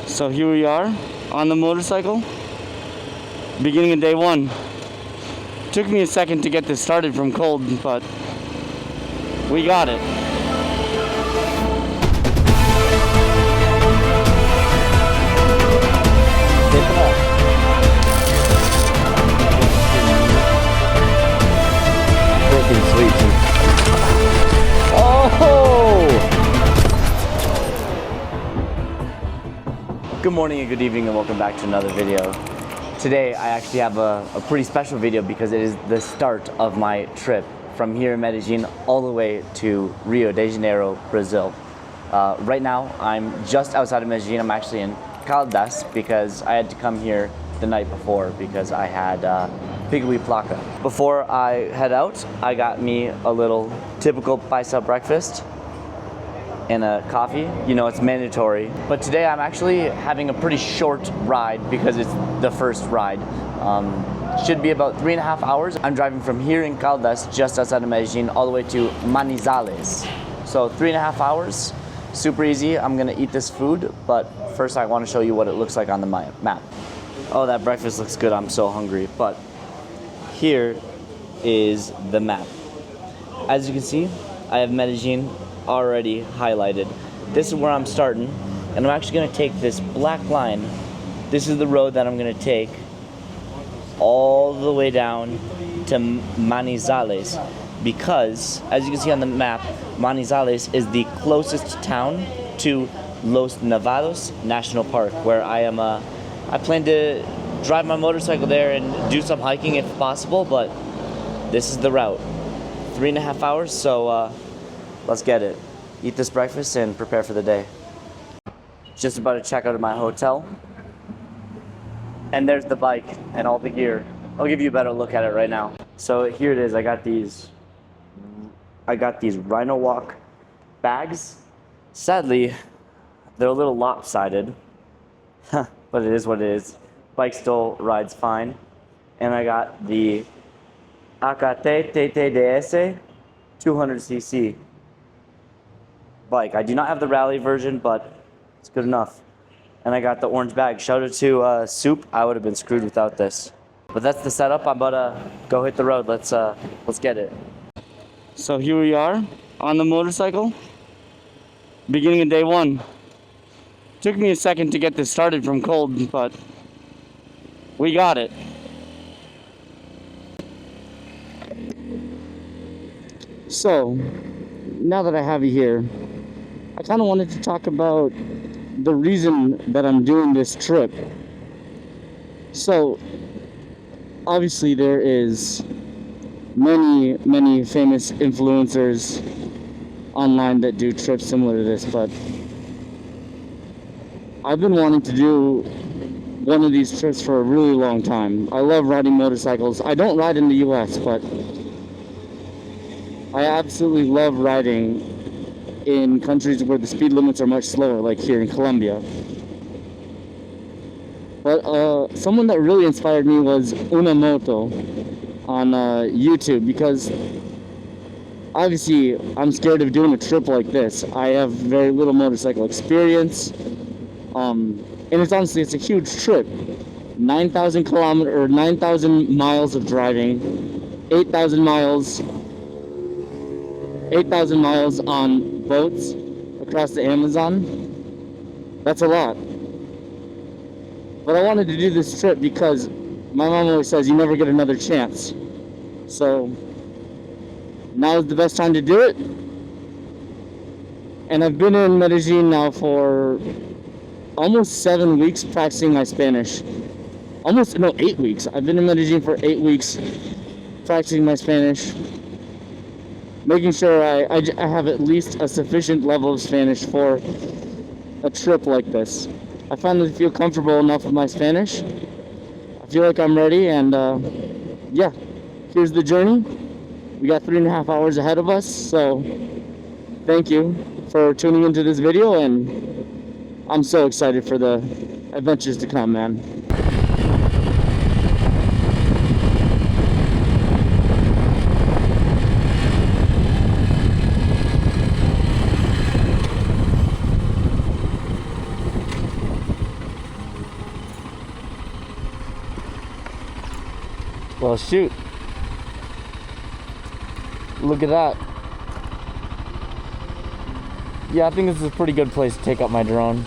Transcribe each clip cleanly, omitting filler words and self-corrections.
So here we are on the motorcycle, beginning of day one. Took me a second to get this started from cold, but we got it. Good morning and good evening and welcome back to another video. Today I actually have a pretty special video because it is the start of my trip from here in Medellín all the way to Rio de Janeiro, Brazil. Right now I'm just outside of Medellín. I'm actually in Caldas because I had to come here the night before because I had Pico y Placa. Before I head out, I got me a little typical paisa breakfast and a coffee. You know, it's mandatory. But today I'm actually having a pretty short ride because it's the first ride. Should be about 3.5 hours. I'm driving from here in Caldas, just outside of Medellín, all the way to Manizales. So 3.5 hours, super easy. I'm gonna eat this food, but first I wanna show you what it looks like on the map. Oh, that breakfast looks good, I'm so hungry. But here is the map. As you can see, I have Medellín already highlighted. This is where I'm starting, and I'm actually going to take this black line. This is the road that I'm going to take all the way down to Manizales because, as you can see on the map, Manizales is the closest town to Los Nevados National Park, where I plan to drive my motorcycle there and do some hiking if possible, but this is the route. 3.5 hours, so let's get it. Eat this breakfast and prepare for the day. Just about to check out of my hotel. And there's the bike and all the gear. I'll give you a better look at it right now. So here it is. I got these Rhino Walk bags. Sadly, they're a little lopsided. But it is what it is. Bike still rides fine. And I got the AKT TTDS 200cc bike. I do not have the rally version, but it's good enough. And I got the orange bag. Shout out to Soup. I would have been screwed without this. But that's the setup. I'm about to go hit the road. Let's get it. So here we are on the motorcycle, beginning of day one. Took me a second to get this started from cold, but we got it. So now that I have you here, I kind of wanted to talk about the reason that I'm doing this trip. So, obviously there is many famous influencers online that do trips similar to this, but I've been wanting to do one of these trips for a really long time. I love riding motorcycles. I don't ride in the US, but I absolutely love riding in countries where the speed limits are much slower, like here in Colombia. But someone that really inspired me was Una Moto on YouTube, because obviously I'm scared of doing a trip like this. I have very little motorcycle experience, and it's a huge trip. 9,000 miles of driving, 8,000 miles on boats across the Amazon. That's a lot. But I wanted to do this trip because my mom always says you never get another chance. So now is the best time to do it. And I've been in Medellín now for almost 7 weeks practicing my Spanish. 8 weeks. I've been in Medellín for 8 weeks practicing my Spanish, making sure I have at least a sufficient level of Spanish for a trip like this. I finally feel comfortable enough with my Spanish. I feel like I'm ready, and yeah, here's the journey. We got 3.5 hours ahead of us, so thank you for tuning into this video, and I'm so excited for the adventures to come, man. Well, shoot. Look at that. Yeah, I think this is a pretty good place to take up my drone.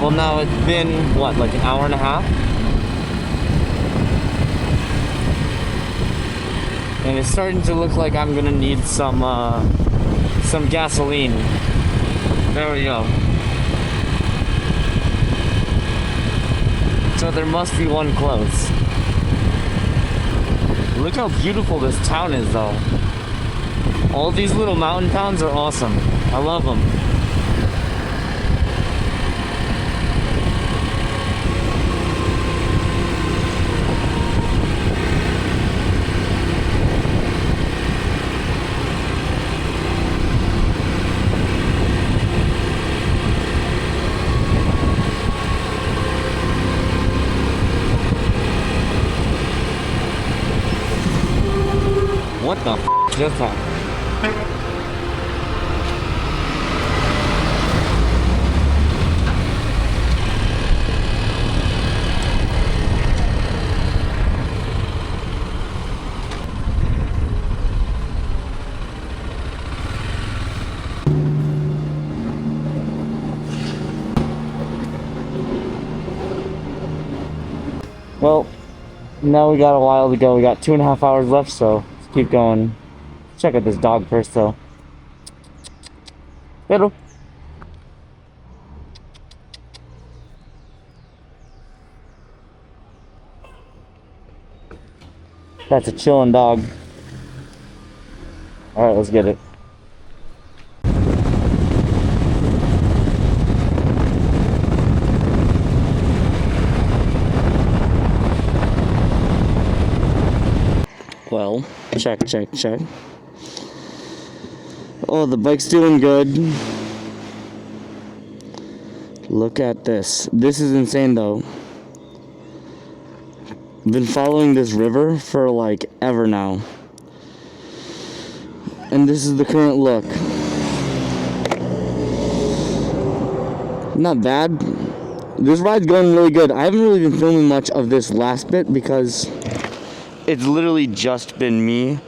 Well, now it's been, what, like an hour and a half? And it's starting to look like I'm gonna need some gasoline. There we go. So there must be one close. Look how beautiful this town is, though. All these little mountain towns are awesome. I love them. What the f just happened? Well, now we got a while to go. We got 2.5 hours left, so let's keep going. Check out this dog first, though. Hello. That's a chillin' dog. Alright, let's get it. Well, check. Oh, the bike's doing good. Look at this. This is insane, though. I've been following this river for like ever now. And this is the current look. Not bad. This ride's going really good. I haven't really been filming much of this last bit because it's literally just been me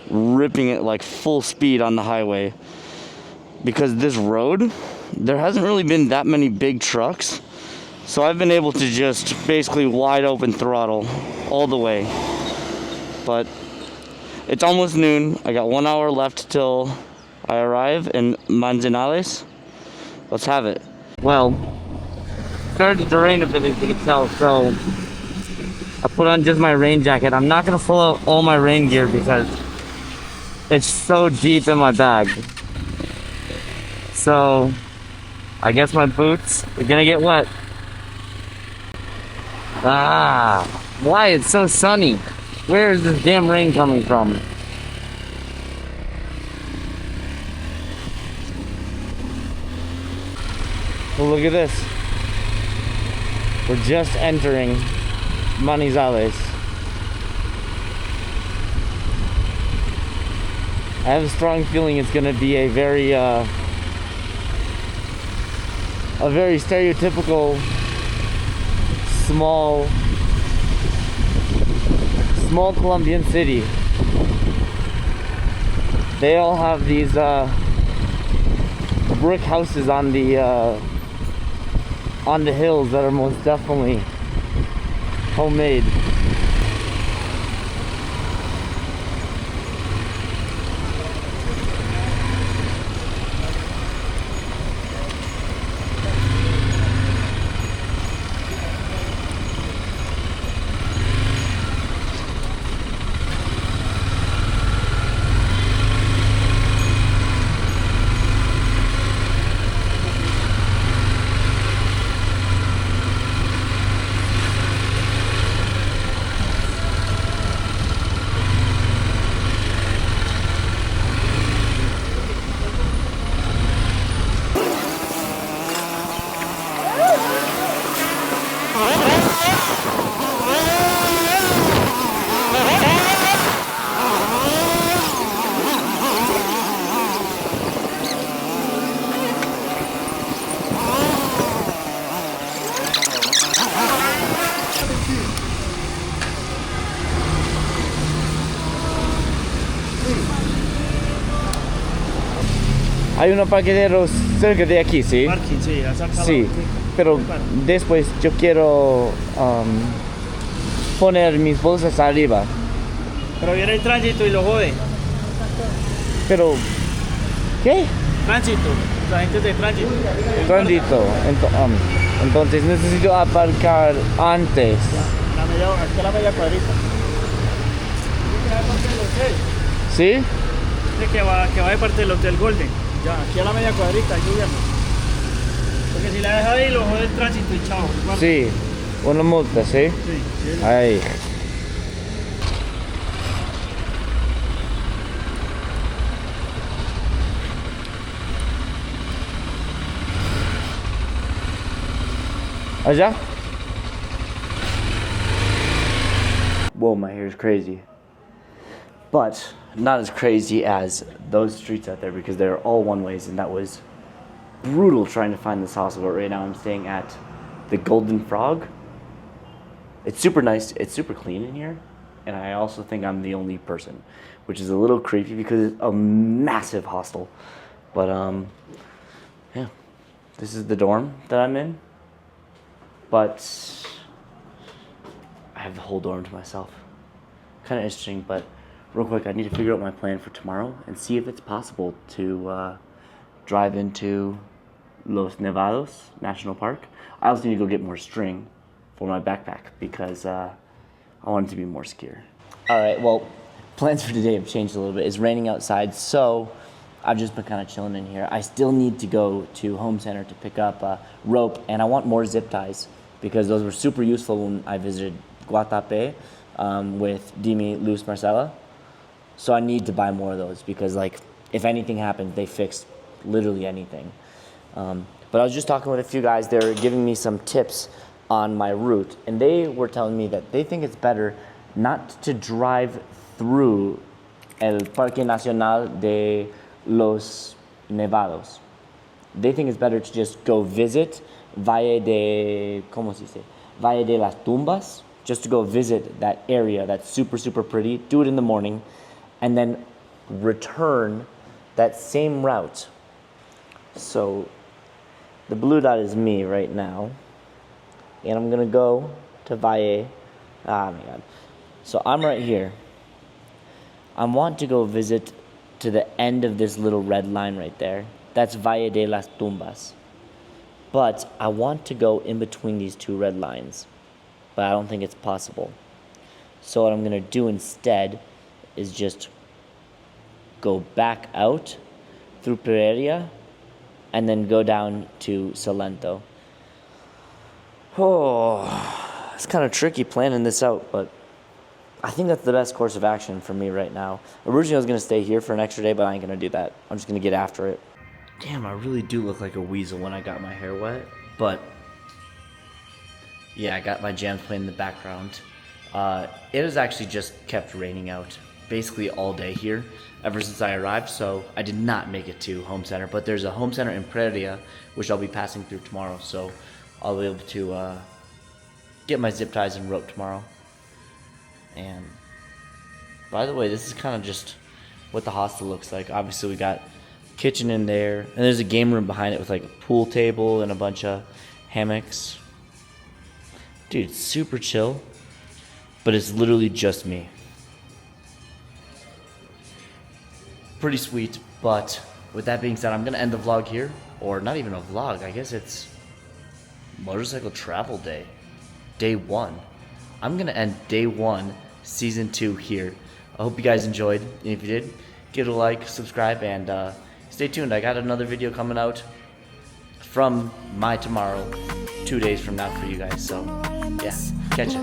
ripping it like full speed on the highway, because this road, there hasn't really been that many big trucks, so I've been able to just basically wide open throttle all the way. But it's almost noon. I got 1 hour left till I arrive in Manizales. Let's have it. Well, started to rain a bit, as you can tell, so I put on just my rain jacket. I'm not gonna pull out all my rain gear because it's so deep in my bag. So I guess my boots are gonna get wet. Ah, why? It's so sunny. Where is this damn rain coming from? Well, look at this. We're just entering Manizales. I have a strong feeling it's going to be a very stereotypical small Colombian city. They all have these brick houses on the hills that are most definitely homemade. Hay unos parqueaderos cerca de aquí, ¿sí? Parking, sí, exactamente. Sí, pero después yo quiero poner mis bolsas arriba. Pero viene el tránsito y lo jode. Pero, ¿qué? Tránsito, la gente de tránsito. Tránsito. Entonces necesito aparcar antes. Aquí a la media cuadrita. ¿Sí? Que va de parte del Hotel Golden. Ya, aquí a la media cuadrita, aquí vemos. Porque si la deja ahí, lo jode el tránsito y chao. Guarda. Sí, una multa, ¿sí? Sí. Ahí. Allá? Whoa, my hair is crazy. But not as crazy as those streets out there because they're all one ways, and that was brutal trying to find this hostel. But right now I'm staying at the Golden Frog. It's super nice, it's super clean in here, and I also think I'm the only person, which is a little creepy because it's a massive hostel. But yeah, this is the dorm that I'm in. But I have the whole dorm to myself. Kind of interesting, but real quick, I need to figure out my plan for tomorrow and see if it's possible to drive into Los Nevados National Park. I also need to go get more string for my backpack because I want it to be more secure. All right, well, plans for today have changed a little bit. It's raining outside, so I've just been kind of chilling in here. I still need to go to Home Center to pick up rope, and I want more zip ties because those were super useful when I visited Guatapé with Dimi, Luz, Marcela. So I need to buy more of those because, like, if anything happens, they fix literally anything. But I was just talking with a few guys. They were giving me some tips on my route, and they were telling me that they think it's better not to drive through el Parque Nacional de los Nevados. They think it's better to just go visit Valle de, ¿cómo se dice? Valle de las Tumbas, just to go visit that area that's super, super pretty. Do it in the morning, and then return that same route. So the blue dot is me right now, and I'm gonna go to Valle. Ah, my God. So I'm right here. I want to go visit to the end of this little red line right there. That's Valle de las Tumbas. But I want to go in between these two red lines, but I don't think it's possible. So what I'm gonna do instead is just go back out through Pereira and then go down to Salento. Oh, it's kind of tricky planning this out, but I think that's the best course of action for me right now. Originally I was gonna stay here for an extra day, but I ain't gonna do that. I'm just gonna get after it. Damn, I really do look like a weasel when I got my hair wet, but yeah, I got my jams playing in the background. It has actually just kept raining out basically all day here ever since I arrived, so I did not make it to Home Center, but there's a Home Center in Prairia, which I'll be passing through tomorrow, so I'll be able to get my zip ties and rope tomorrow. And by the way, this is kind of just what the hostel looks like. Obviously, we got kitchen in there, and there's a game room behind it with like a pool table and a bunch of hammocks. Dude, it's super chill, but it's literally just me. Pretty sweet, but with that being said, I'm gonna end the vlog here, or not even a vlog, I guess it's motorcycle travel day, day 1. I'm gonna end day 1, season 2 here. I hope you guys enjoyed, and if you did, give it a like, subscribe, and stay tuned. I got another video coming out from my tomorrow, 2 days from now for you guys, so yeah, catch it.